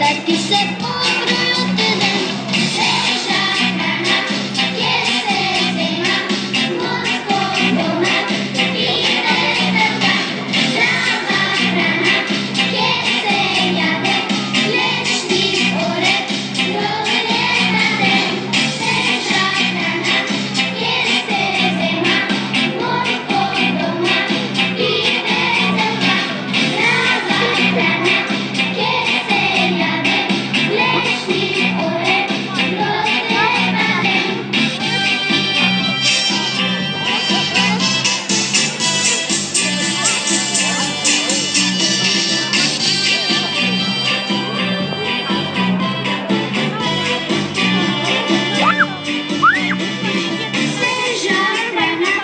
taki se pokroju teden. Sveža hrana, je se zima, morsko doma, ide veselka. Zdrava hrana, je se jade, mlečni oreh, grozdje vade. Sveža hrana, je se zima, morsko doma, ide veselka. Zdrava hrana, je se jade, mlečni oreh, grozdje vade. Sveža hrana,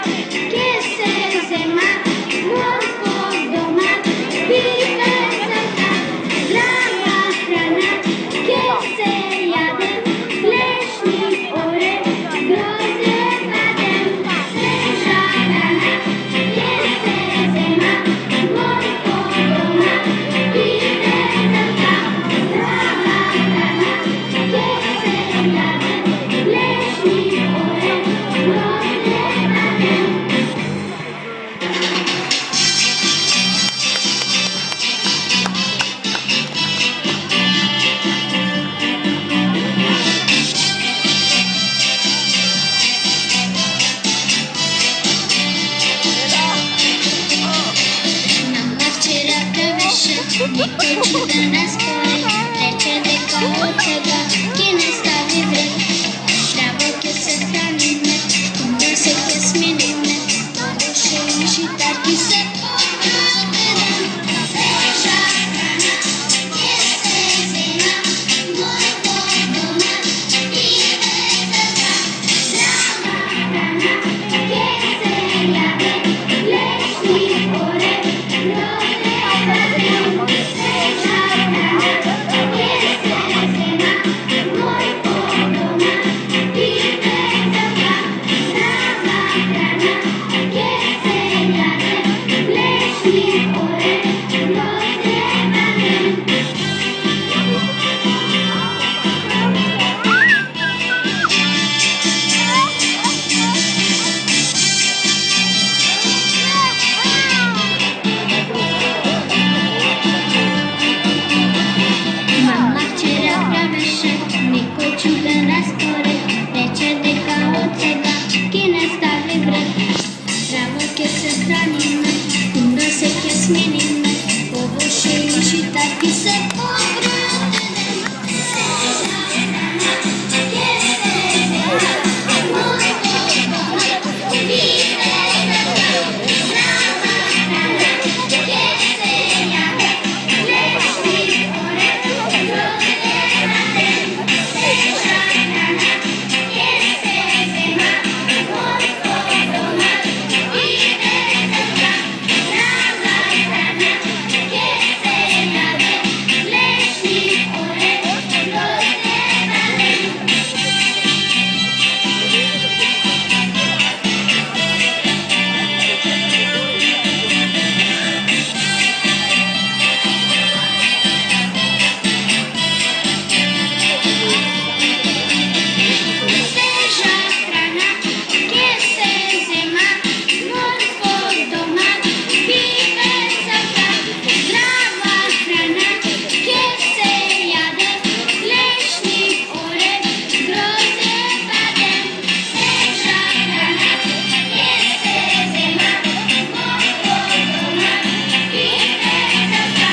je se zima, morsko doma, ide veselka. Zdrava hrana, je se jade, mlečni oreh, grozdje vade. Sveža hrana, je se zima, morsko doma, ide veselka. Zdrava hrana, je se jade, mlečni oreh, grozdje vade. Mama včera preveše, neko čuda nas spoji, reče deka od tega, ki ne stavi vred. Zdravo, ki se hranime, onda se kje smenime, poboljše in žitar, ki se pokroju teden. Sveža hrana, je se zima, morsko doma, ide veselka. Zdrava hrana, je se jade, mlečni oreh, grozdje vade. Sveža hrana, je se zima, morsko doma, ide veselka. Zdrava hrana, je se jade, mlečni oreh, grozdje vade. Mama včera preveše, neko čuda nas spoji, reče deka od tega, ki ne stavi vred. Zdravo, ki se hranime, onda se kje smenime, poboljše in žitar, ki se pokroju teden. Sveža hrana, je se zima, morsko doma, ide veselka. Zdrava hrana, je se jade, mlečni oreh, grozdje vade. Sveža hrana, je se zima, morsko doma, ide veselka. Zdrava hrana, je se jade, mlečni oreh, grozdje vade. Sveža hrana, je se zima, morsko doma, ide veselka. Zdrava hrana, je se jade, mlečni oreh, grozdje vade. Sveža hrana, je se zima, morsko doma, ide veselka.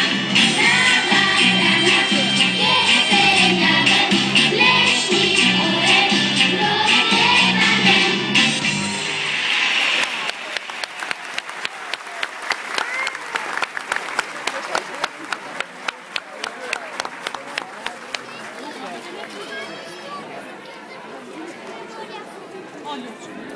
Zdrava hrana, je se jade, mlečni oreh, grozdje vade. Olha.